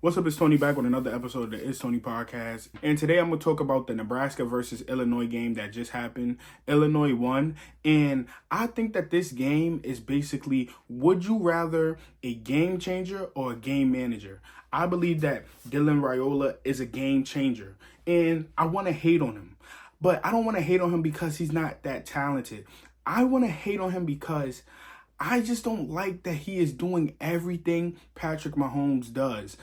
What's up, it's Tony back with another episode of the It's Tony podcast. And today I'm going to talk about the Nebraska versus Illinois game that just happened. Illinois won. And I think that this game is basically, would you rather a game changer or a game manager? I believe that Dylan Raiola is a game changer. And I want to hate on him. But I don't want to hate on him because he's not that talented. I want to hate on him because I just don't like that he is doing everything Patrick Mahomes does.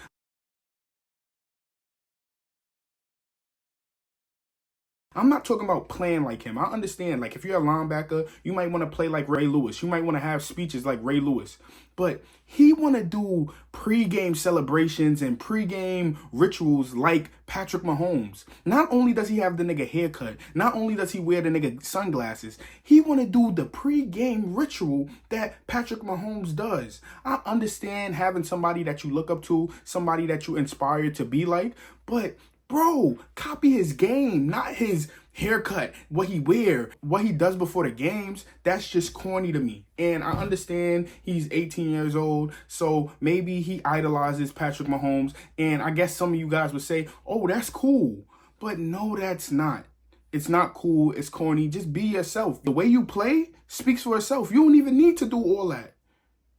I'm not talking about playing like him. I understand, like, if you're a linebacker, you might want to play like Ray Lewis. You might want to have speeches like Ray Lewis. But he want to do pregame celebrations and pregame rituals like Patrick Mahomes. Not only does he have the nigga haircut, not only does he wear the nigga sunglasses, he want to do the pregame ritual that Patrick Mahomes does. I understand having somebody that you look up to, somebody that you inspire to be like, but bro, copy his game, not his haircut, what he wear, what he does before the games. That's just corny to me. And I understand he's 18 years old, so maybe he idolizes Patrick Mahomes. And I guess some of you guys would say, oh, that's cool. But no, that's not. It's not cool. It's corny. Just be yourself. The way you play speaks for itself. You don't even need to do all that.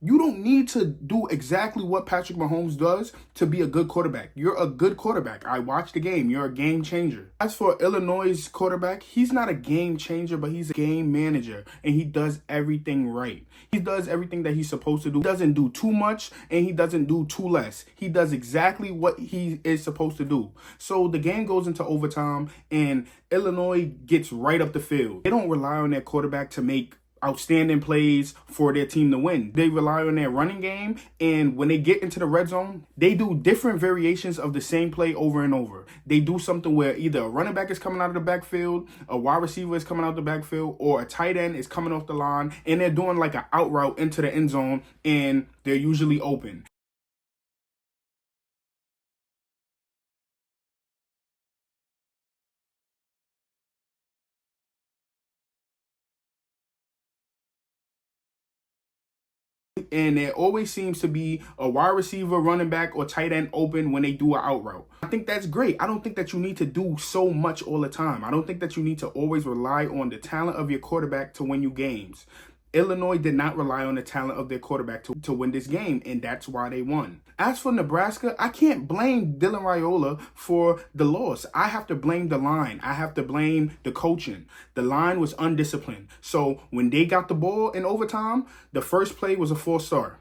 You don't need to do exactly what Patrick Mahomes does to be a good quarterback. You're a good quarterback. I watched the game. You're a game changer. As for Illinois' quarterback, he's not a game changer, but he's a game manager, and he does everything right. He does everything that he's supposed to do. He doesn't do too much, and he doesn't do too less. He does exactly what he is supposed to do. So the game goes into overtime, and Illinois gets right up the field. They don't rely on their quarterback to make outstanding plays for their team to win. They rely on their running game, and when they get into the red zone, they do different variations of the same play over and over. They do something where either a running back is coming out of the backfield, a wide receiver is coming out of the backfield, or a tight end is coming off the line, and they're doing like an out route into the end zone, and they're usually open. And there always seems to be a wide receiver, running back, or tight end open when they do an out route. I think that's great. I don't think that you need to do so much all the time. I don't think that you need to always rely on the talent of your quarterback to win you games. Illinois did not rely on the talent of their quarterback to win this game, and that's why they won. As for Nebraska, I can't blame Dylan Raiola for the loss. I have to blame the line. I have to blame the coaching. The line was undisciplined. So when they got the ball in overtime, the first play was a 4-star.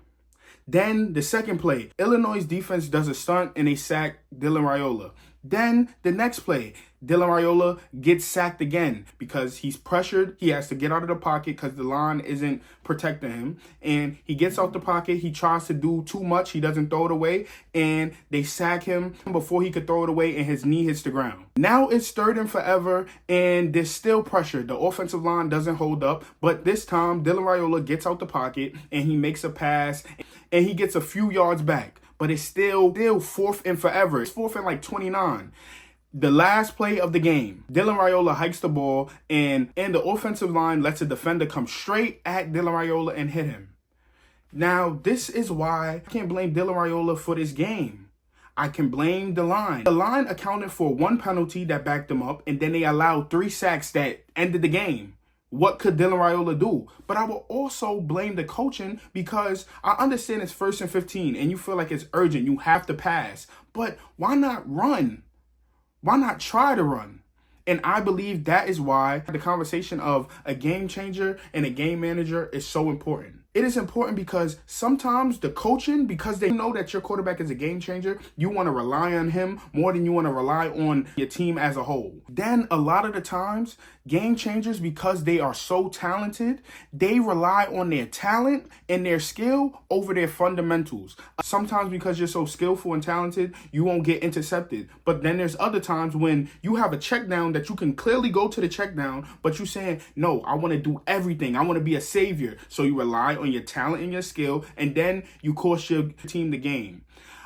Then the second play, Illinois' defense does a stunt and they sack Dylan Raiola. Then the next play, Dylan Raiola gets sacked again because he's pressured. He has to get out of the pocket because the line isn't protecting him. And he gets out the pocket. He tries to do too much. He doesn't throw it away. And they sack him before he could throw it away, and his knee hits the ground. Now it's 3rd and forever, and there's still pressure. The offensive line doesn't hold up. But this time, Dylan Raiola gets out the pocket, and he makes a pass, and he gets a few yards back. But it's still 4th and forever. It's 4th and like 29. The last play of the game, Dylan Raiola hikes the ball, and the offensive line lets a defender come straight at Dylan Raiola and hit him. Now, this is why I can't blame Dylan Raiola for this game. I can blame the line. The line accounted for 1 penalty that backed them up, and then they allowed 3 sacks that ended the game. What could Dylan Raiola do? But I will also blame the coaching because I understand it's 1st and 15 and you feel like it's urgent. You have to pass. But why not run? Why not try to run? And I believe that is why the conversation of a game changer and a game manager is so important. It is important because sometimes the coaching, because they know that your quarterback is a game changer, you want to rely on him more than you want to rely on your team as a whole. Then a lot of the times, game changers, because they are so talented, they rely on their talent and their skill over their fundamentals. Sometimes because you're so skillful and talented, you won't get intercepted. But then there's other times when you have a check down that you can clearly go to the check down, but you're saying, no, I want to do everything. I want to be a savior. So you rely on your talent and your skill, and then you cost your team the game.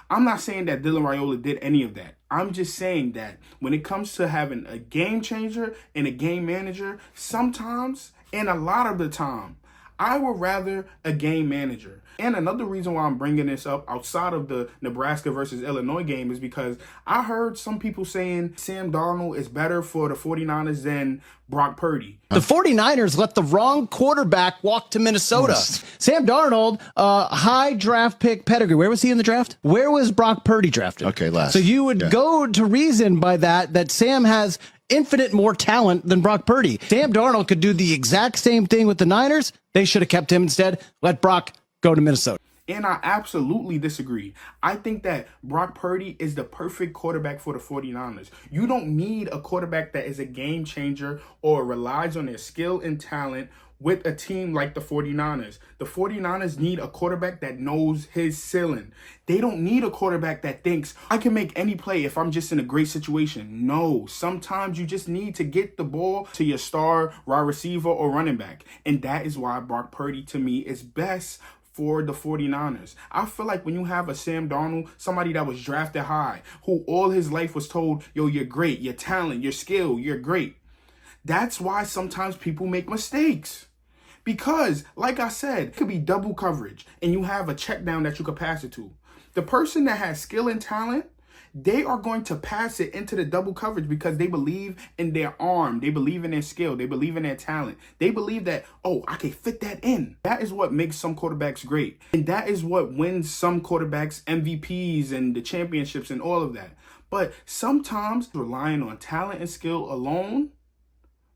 I'm not saying that Dylan Raiola did any of that. I'm just saying that when it comes to having a game changer and a game manager, sometimes and a lot of the time, I would rather a game manager. And another reason why I'm bringing this up outside of the Nebraska versus Illinois game is because I heard some people saying Sam Darnold is better for the 49ers than Brock Purdy. The 49ers let the wrong quarterback walk to Minnesota. Sam Darnold, high draft pick pedigree. Where was he in the draft? Where was Brock Purdy drafted? Okay, last. So you would go to reason by that Sam has infinite more talent than Brock Purdy. Sam Darnold could do the exact same thing with the Niners. They should have kept him instead. Let Brock go to Minnesota. And I absolutely disagree. I think that Brock Purdy is the perfect quarterback for the 49ers. You don't need a quarterback that is a game changer or relies on their skill and talent with a team like the 49ers. The 49ers need a quarterback that knows his ceiling. They don't need a quarterback that thinks, I can make any play if I'm just in a great situation. No, sometimes you just need to get the ball to your star wide receiver or running back. And that is why Brock Purdy, to me, is best for the 49ers. I feel like when you have a Sam Darnold, somebody that was drafted high, who all his life was told, yo, you're great, your talent, your skill, you're great. That's why sometimes people make mistakes. Because, like I said, it could be double coverage and you have a check down that you could pass it to. The person that has skill and talent, they are going to pass it into the double coverage because they believe in their arm. They believe in their skill. They believe in their talent. They believe that, oh, I can fit that in. That is what makes some quarterbacks great. And that is what wins some quarterbacks MVPs and the championships and all of that. But sometimes relying on talent and skill alone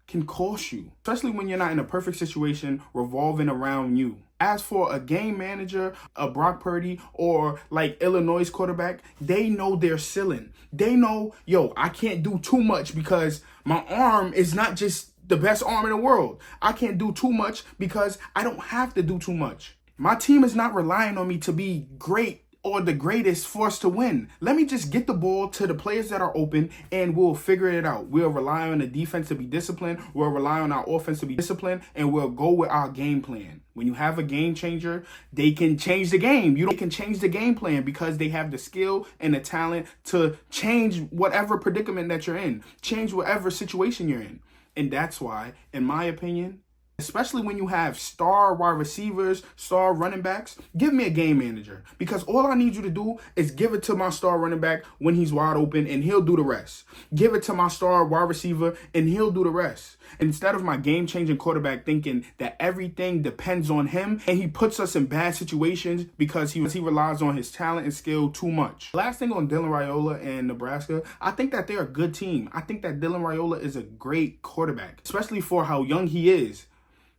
can cost you, especially when you're not in a perfect situation revolving around you. As for a game manager, a Brock Purdy, or like Illinois' quarterback, they know their ceiling. They know, yo, I can't do too much because my arm is not just the best arm in the world. I can't do too much because I don't have to do too much. My team is not relying on me to be great or the greatest force to win. Let me just get the ball to the players that are open and we'll figure it out. We'll rely on the defense to be disciplined. We'll rely on our offense to be disciplined, and we'll go with our game plan. When you have a game changer, they can change the game. They can change the game plan because they have the skill and the talent to change whatever predicament that you're in, change whatever situation you're in. And that's why, in my opinion, especially when you have star wide receivers, star running backs, give me a game manager. Because all I need you to do is give it to my star running back when he's wide open and he'll do the rest. Give it to my star wide receiver and he'll do the rest. Instead of my game-changing quarterback thinking that everything depends on him and he puts us in bad situations because he relies on his talent and skill too much. Last thing on Dylan Raiola and Nebraska, I think that they're a good team. I think that Dylan Raiola is a great quarterback, especially for how young he is.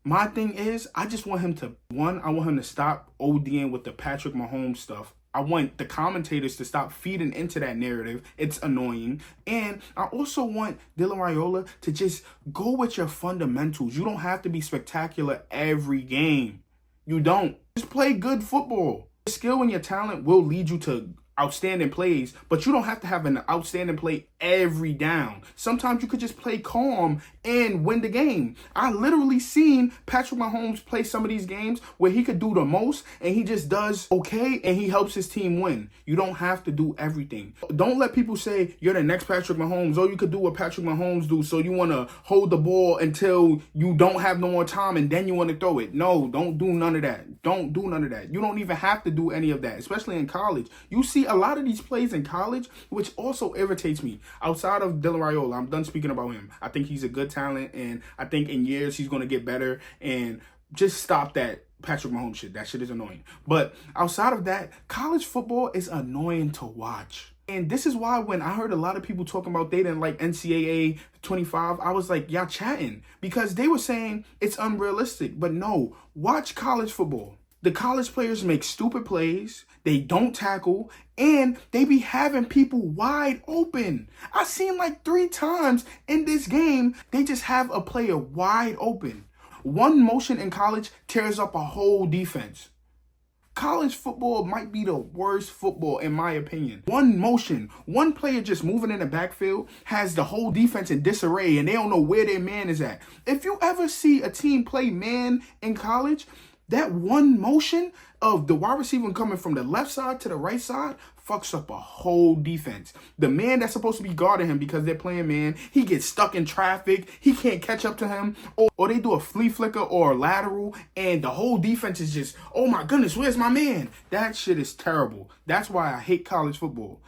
My thing is, I just want him to, I want him to stop ODing with the Patrick Mahomes stuff. I want the commentators to stop feeding into that narrative. It's annoying. And I also want Dylan Raiola to just go with your fundamentals. You don't have to be spectacular every game. You don't. Just play good football. Your skill and your talent will lead you to outstanding plays, but you don't have to have an outstanding play every down. Sometimes you could just play calm and win the game. I literally seen Patrick Mahomes play some of these games where he could do the most and he just does okay and he helps his team win. You don't have to do everything. Don't let people say you're the next Patrick Mahomes, or you could do what Patrick Mahomes do, so you want to hold the ball until you don't have no more time and then you want to throw it. No, don't do none of that. Don't do none of that. You don't even have to do any of that, especially in college. You see a lot of these plays in college, which also irritates me. Outside of Dylan Raiola, I'm done speaking about him. I think he's a good talent, and I think in years he's going to get better. And just stop that Patrick Mahomes shit. That shit is annoying. But outside of that, college football is annoying to watch. And this is why when I heard a lot of people talking about they didn't like NCAA 25, I was like, y'all chatting. Because they were saying it's unrealistic. But no, watch college football. The college players make stupid plays, they don't tackle, and they be having people wide open. I seen like 3 times in this game, they just have a player wide open. One motion in college tears up a whole defense. College football might be the worst football in my opinion. One motion, one player just moving in the backfield has the whole defense in disarray and they don't know where their man is at. If you ever see a team play man in college, that one motion of the wide receiver coming from the left side to the right side fucks up a whole defense. The man that's supposed to be guarding him because they're playing man, he gets stuck in traffic. He can't catch up to him. Or they do a flea flicker or a lateral, and the whole defense is just, oh my goodness, where's my man? That shit is terrible. That's why I hate college football.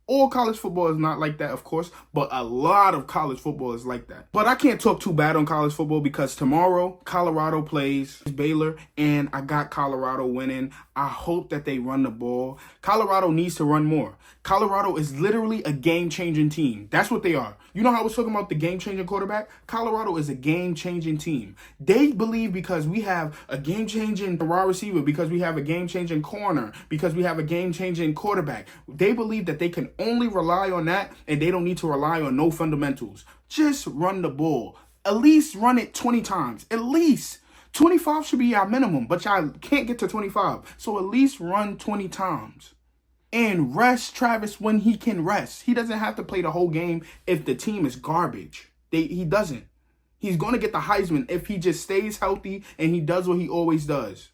All college football is not like that, of course, but a lot of college football is like that. But I can't talk too bad on college football because tomorrow, Colorado plays Baylor, and I got Colorado winning. I hope that they run the ball. Colorado needs to run more. Colorado is literally a game-changing team. That's what they are. You know how I was talking about the game-changing quarterback? Colorado is a game-changing team. They believe because we have a game-changing wide receiver, because we have a game-changing corner, because we have a game-changing quarterback. They believe that they can only rely on that, and they don't need to rely on no fundamentals. Just run the ball. At least run it 20 times. At least. 25 should be our minimum, but y'all can't get to 25. So at least run 20 times. And rest Travis when he can rest. He doesn't have to play the whole game if the team is garbage. He doesn't. He's going to get the Heisman if he just stays healthy and he does what he always does.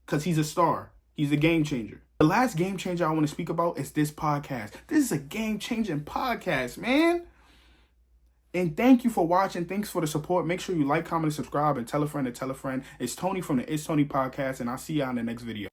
Because he's a star. He's a game changer. The last game changer I want to speak about is this podcast. This is a game-changing podcast, man. And thank you for watching. Thanks for the support. Make sure you like, comment, and subscribe, and tell a friend to tell a friend. It's Tony from the It's Tony podcast, and I'll see y'all in the next video.